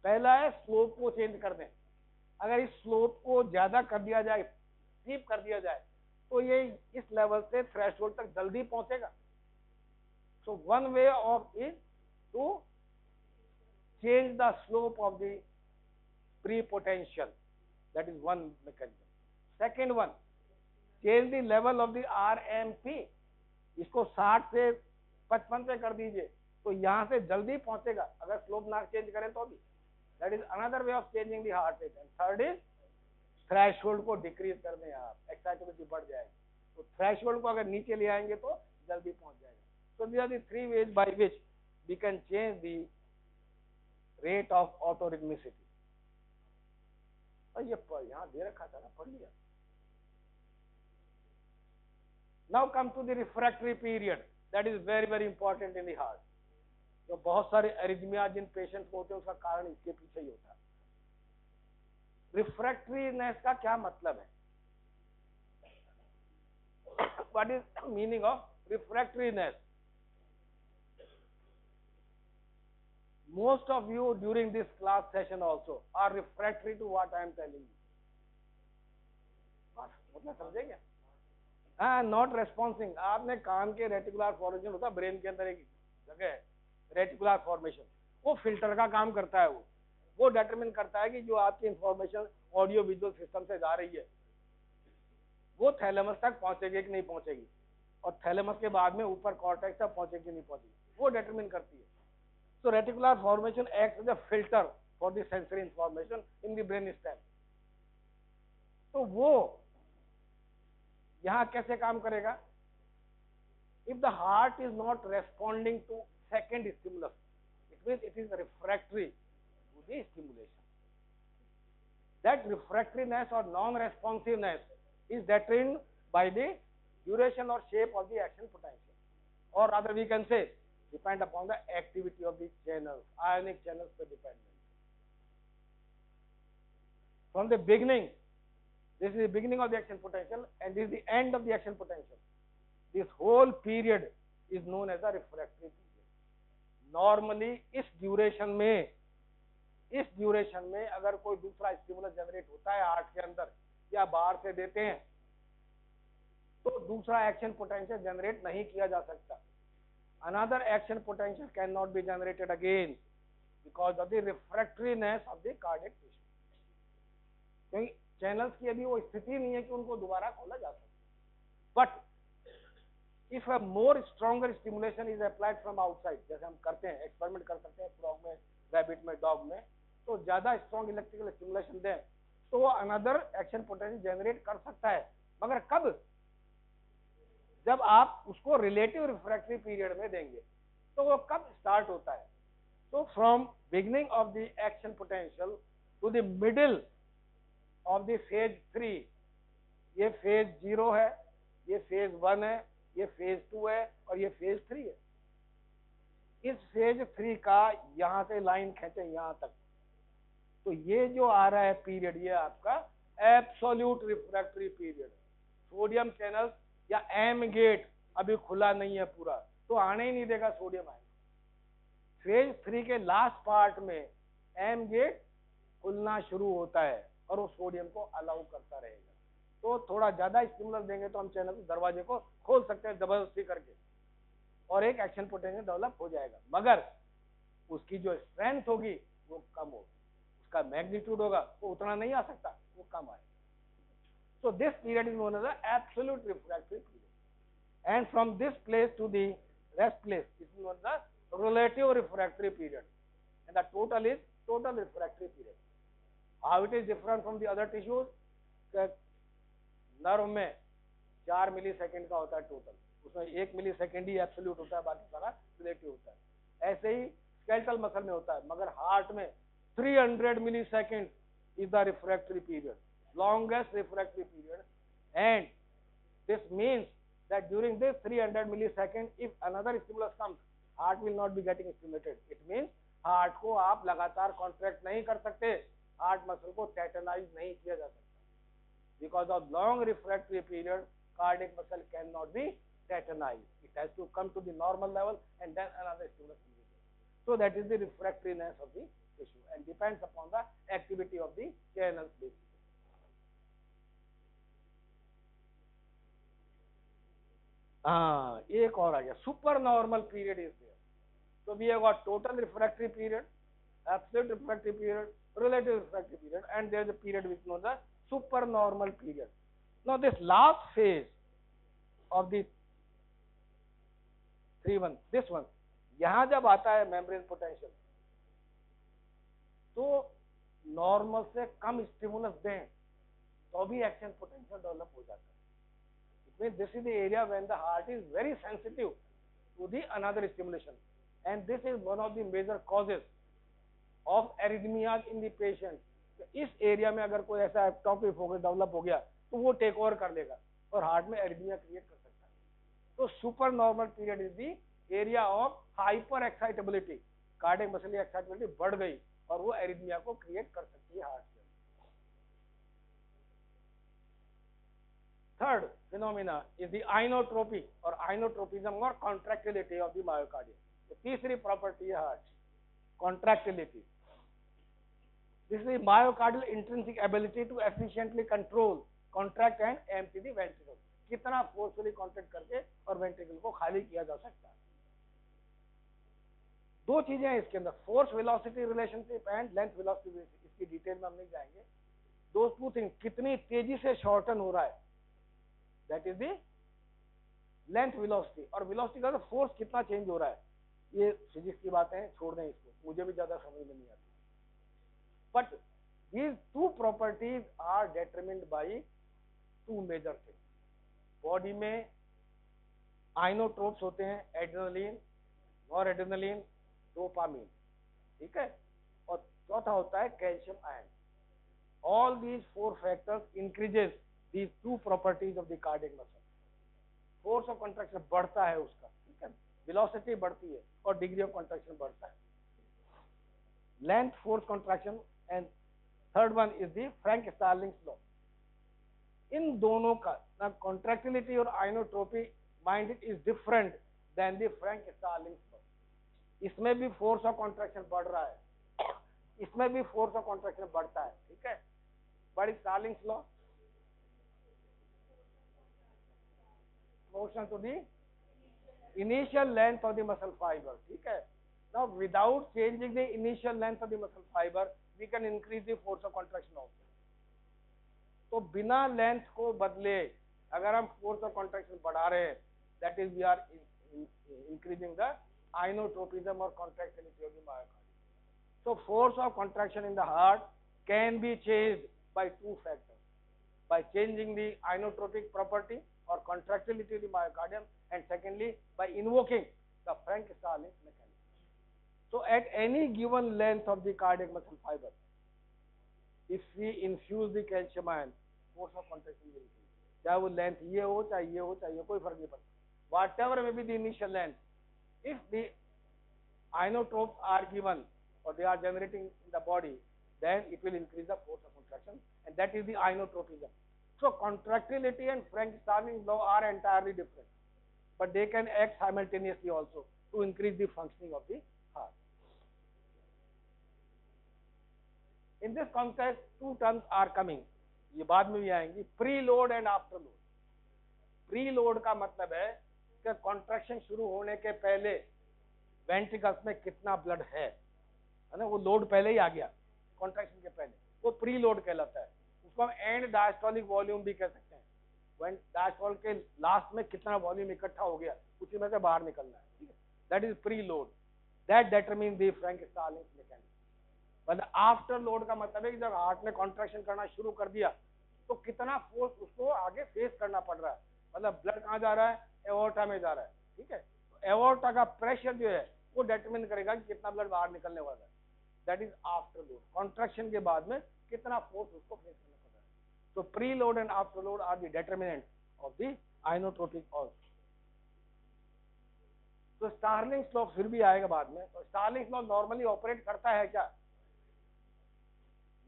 पहला है स्लोप को चेंज कर दें। अगर इस स्लोप को ज्यादा कर दिया जाए, स्टीप कर दिया जाए, तो ये इस लेवल से थ्रेशोल्ड तक जल्दी पहुंचेगा। So one way of is to change the slope of the prepotential. That is one mechanism. Second one, change the level of the RMP. इसको 60 से 55 पे कर दीजिए तो यहाँ से जल्दी पहुंचेगा, अगर स्लोप ना चेंज करें तो भी। That is another way of changing the heart rate. And third is threshold को डिक्रीज कर दें आप, एक्साइटेबिलिटी बढ़ जाएगी। तो थ्रेशोल्ड को अगर नीचे ले आएंगे तो जल्दी पहुंच जाएगा। So these are the three ways by which we can change the rate of autorhythmicity. और ये यहाँ दे रखा था ना, पढ़ लिया। Now come to the refractory period. That is very very important in the heart. तो बहुत सारे एरिथमिया जिन पेशेंट्स को होते हैं उसका कारण इसके पीछे ही होता है। रिफ्रैक्टरीनेस का क्या मतलब है? What is meaning of refractoriness? Most of you during this class session also are refractory to what I am telling you. मतलब समझे क्या? हाँ, नॉट रेस्पॉन्सिंग. आपने कान के रेटिकुलर फॉर्मेशन होता है ब्रेन के अंदर, एक जगह है रेटिकुलर फॉर्मेशन, वो फिल्टर का काम करता है. वो डिटरमिन करता है कि जो आपकी इंफॉर्मेशन ऑडियो विजुअल सिस्टम से जा रही है वो थैलेमस तक पहुंचेगी कि नहीं पहुंचेगी, और थैलेमस के बाद में ऊपर कॉर्टेक्स तक पहुंचेगी कि नहीं पहुंचेगी, वो डिटरमिन करती है. So reticular formation acts as a filter for the sensory information in the brain stem. तो वो यहाँ कैसे काम करेगा? If the heart is not responding to second stimulus, it means it is refractory to the stimulation. That refractoriness or non-responsiveness is determined by the duration or shape of the action potential, or rather we can say depend upon the activity of the channels, ionic channels per dependent. From the beginning, this is the beginning of the action potential and this is the end of the action potential. This whole period is known as a refractory period. Normally इस duration में अगर कोई दूसरा stimulus generate होता है heart के अंदर या बाहर से देते हैं तो दूसरा एक्शन पोटेंशियल जनरेट नहीं किया जा सकता. Another action potential cannot be generated again because of the refractoriness of the cardiac tissue. क्योंकि चैनल्स की अभी वो स्थिति नहीं है कि उनको दोबारा खोला जा सके. But if a more stronger stimulation is applied from outside, जैसे हम करते हैं, एक्सपेरिमेंट कर सकते हैं फ्रॉग में, रैबिट में, डॉग में, तो ज्यादा स्ट्रॉन्ग इलेक्ट्रिकल स्टिमुलेशन दें तो वो अनदर एक्शन पोटेंशियल जनरेट कर सकता है. मगर कब? जब आप उसको रिलेटिव रिफ्रैक्टरी पीरियड में देंगे. तो वो कब स्टार्ट होता है? तो from beginning of the action potential to the middle of the phase 3. ये फेज 0 है, ये फेज 1 है, ये फेज 2 है और ये फेज 3 है. इस फेज 3 का यहां से लाइन खींचे यहां तक, तो ये जो आ रहा है पीरियड, ये आपका absolute refractory period. Sodium channel या एम गेट अभी खुला नहीं है पूरा, तो आने ही नहीं देगा सोडियम आयन. फेज 3 के लास्ट पार्ट में एम गेट खुलना शुरू होता है और वो सोडियम को अलाउ करता रहेगा. तो थोड़ा ज्यादा स्टिमुलस देंगे तो हम चैनल के दरवाजे को खोल सकते हैं जबरदस्ती करके, और एक एक्शन पोटेंशियल डेवलप हो जाएगा. मगर उसकी जो स्ट्रेंथ होगी वो कम होगी, उसका मैग्नीट्यूड होगा वो उतना नहीं आ सकता, वो कम आएगा. So this period is known as the absolute refractory period, and from this place to the rest place is known as the relative refractory period, and the total is total refractory period. How it is different from the other tissues? Nerve में 4 millisecond का होता है total, उसमें 1 millisecond ही absolute होता है, बाकी सारा relative होता है. ऐसे ही स्केलेटल मसल में होता है, मगर हार्ट में 300 millisecond is the refractory period, longest refractory period, and this means that during this 300 millisecond if another stimulus comes, heart will not be getting stimulated. It means heart को आप लगातार contract नहीं कर सकते, हार्ट मसल को टेटनाइज नहीं किया जा सकता. Because of long refractory period cardiac muscle can not be tetanize, it has to come to the normal level and then another stimulus will be there. So that is the refractoriness of the tissue and depends upon the activity of the channels basically. हाँ, एक और आ गया, super normal period is there. So we have got total refractory period, absolute refractory period, relative refractory period, and there is a period which is known as supernormal period. Now this last phase of the 3-1, this one, यहाँ जब आता है membrane potential, तो normal से कम stimulus दें तो भी action potential develop हो जाता है. It means this is the area when the heart is very sensitive to the another stimulation. And this is one of the major causes of arrhythmias in the patient. इस area में अगर कोई ऐसा topic हो गया, develop हो गया, तो वो टेक ओवर कर लेगा और हार्ट में एरिथमिया क्रिएट कर सकता है. तो super normal period is the area of hyper excitability. Cardiac muscle excitability बढ़ गई और वो एरिथमिया को क्रिएट कर सकती है हार्ट में. Third phenomena is the inotropy or inotropism or contractility of the myocardium. तो तीसरी प्रॉपर्टी है heart contractility. This is the myocardial intrinsic ability to efficiently control, contract and empty the ventricle. कितना forcefully contract करके और ventricle को खाली किया जा सकता है. दो चीजें हैं इसके अंदर, force velocity relationship and length velocity. इसकी डिटेल में हम नहीं जाएंगे. दो टू थिंग, कितनी तेजी से शॉर्टन हो रहा है, that is the length velocity, और वेलोसिटी का फोर्स कितना चेंज हो रहा है. ये फिजिक्स की बातें हैं, छोड़ दें इसको, मुझे भी ज्यादा समझ में नहीं आती. But these two properties are determined by two major things. Body में आइनोट्रोप्स होते हैं, एड्रेनलिन, नॉरएड्रेनलिन, डोपामिन, ठीक है, और चौथा होता है calcium ion. All these four factors increases these two properties of the cardiac muscle. Force of contraction बढ़ता है उसका, ठीक है, वेलोसिटी बढ़ती है और डिग्री ऑफ कंट्रैक्शन बढ़ता है. Length, force, contraction, and third one is the Frank Starling's law. इन दोनों का ना कॉन्ट्रैक्टिलिटी और inotropy mind is different than the Frank Starling's law. इसमें भी फोर्स ऑफ कॉन्ट्रैक्शन बढ़ रहा है, इसमें भी फोर्स ऑफ कॉन्ट्रैक्शन बढ़ता है, ठीक है. But Starling's law proportional to the initial length of the muscle fiber, ठीक है. Now without changing the initial length of the muscle fiber we can increase the force of contraction also. तो बिना length को बदले अगर हम force of contraction बढ़ा रहे हैं, that is we are increasing the inotropism और contractility of the myocardium. So force of contraction in the heart can be changed by two factors, by changing the inotropic property or contractility of the myocardium, and secondly by invoking the Frank-Starling mechanism. So at any given length of the cardiac muscle fiber, if we infuse the calcium ion, force of contraction will increase. चाहे वो length ये हो, चाहे ये हो, चाहे ये, कोई फर्क नहीं पड़ता. Whatever may be the initial length, if the inotropes are given or they are generating in the body, then it will increase the force of contraction, and that is the inotropism. So contractility and Frank-Starling law are entirely different, but they can act simultaneously also to increase the functioning of the heart. In this context, two terms are coming. ये बाद में भी आएंगी, preload and after load. Preload का मतलब है कि contraction शुरू होने के पहले वेंट्रिकल्स में कितना ब्लड है ना, वो लोड पहले ही आ गया कॉन्ट्रैक्शन के पहले, वो प्रीलोड कहलाता है. उसको हम एंड डायस्टोलिक वॉल्यूम भी कह सकते हैं. व्हेन डायस्टोल के लास्ट में कितना वॉल्यूम इकट्ठा हो गया, उसी में से बाहर निकलना है, ठीक है. That is preload, that determine the Frank-Starlink mechanism. मतलब आफ्टर लोड का मतलब है कि जब हार्ट ने कॉन्ट्रैक्शन करना शुरू कर दिया तो कितना फोर्स उसको आगे फेस करना पड़ रहा है. मतलब ब्लड कहाँ जा रहा है, एओर्टा में जा रहा है, ठीक है. एओर्टा का प्रेशर जो है वो डिटरमाइन करेगा कि कितना ब्लड बाहर निकलने वाला है. That is after load. Contraction के बाद में कितना फोर्स उसको फेस करना पड़ रहा है. तो preload and afterload are the determinant of the inotropic also. तो स्टार्लिंग्स लॉ फिर भी आएगा बाद में. तो स्टार्लिंग्स लॉ नॉर्मली ऑपरेट करता है क्या?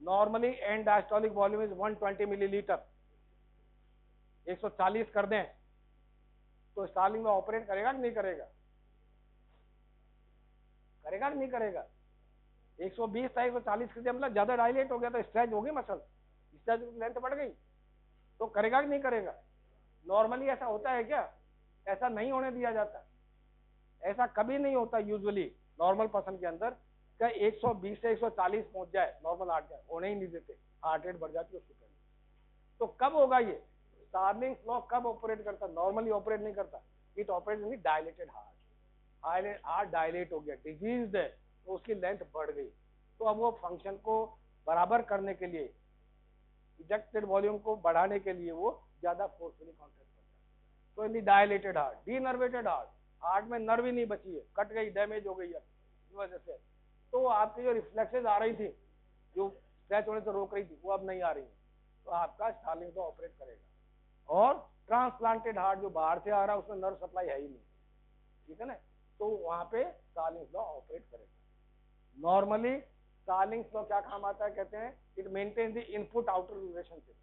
Normally and diastolic volume is 120 millilitre. 140 कर दें तो स्टार्लिंग में ऑपरेट करेगा कि नहीं करेगा? करेगा कि नहीं करेगा? 120 था 140 कर दिया, मतलब ज्यादा डायलेट हो गया तो स्ट्रेच होगी मसल, स्ट्रेच लेंथ बढ़ गई, तो करेगा कि नहीं करेगा? नॉर्मली ऐसा होता है क्या? ऐसा नहीं होने दिया जाता, ऐसा कभी नहीं होता. यूजुअली नॉर्मल पर्सन के अंदर क्या 120 से 140 पहुंच जाए नॉर्मल हार्ट का, होने ही नहीं देते, हार्ट रेट बढ़ जाती है उसके पहले. तो कब होगा ये? स्टार्लिंग्स लॉ कब ऑपरेट करता? नॉर्मली ऑपरेट नहीं करता. It operate in dilated heart. Heart dilate हो गया, डिजीज है, तो उसकी लेंथ बढ़ गई, तो अब वो फंक्शन को बराबर करने के लिए, इजेक्टेड वॉल्यूम को बढ़ाने के लिए वो ज्यादा फोर्सफुली कॉन्ट्रैक्ट करता है. तो इन दी dilated heart, denervated heart, heart में नर्व ही नहीं बची है, कट गई, डैमेज हो गई है इस वजह से, तो आपकी जो रिफ्लेक्सेस आ रही थी जो स्ट्रेच होने से रोक रही थी वो अब नहीं आ रही है, तो आपका स्टार्लिंग तो ऑपरेट करेगा. और ट्रांसप्लांटेड हार्ट जो बाहर से आ रहा है उसमें नर्व सप्लाई है ही नहीं, ठीक है ना, तो वहां पे स्टार्लिंग लॉ ऑपरेट करेगा. नॉर्मली स्टार्लिंग लॉ क्या काम आता है? कहते हैं it maintain the input outer relationship.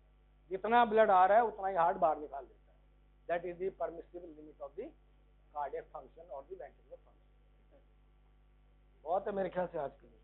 जितना ब्लड आ रहा है उतना ही हार्ट बाहर निकाल देता है। That is the permissible limit of the cardiac function और द वेंट्रिकुलर फंक्शन। बहुत है मेरे ख्याल से आज के लिए।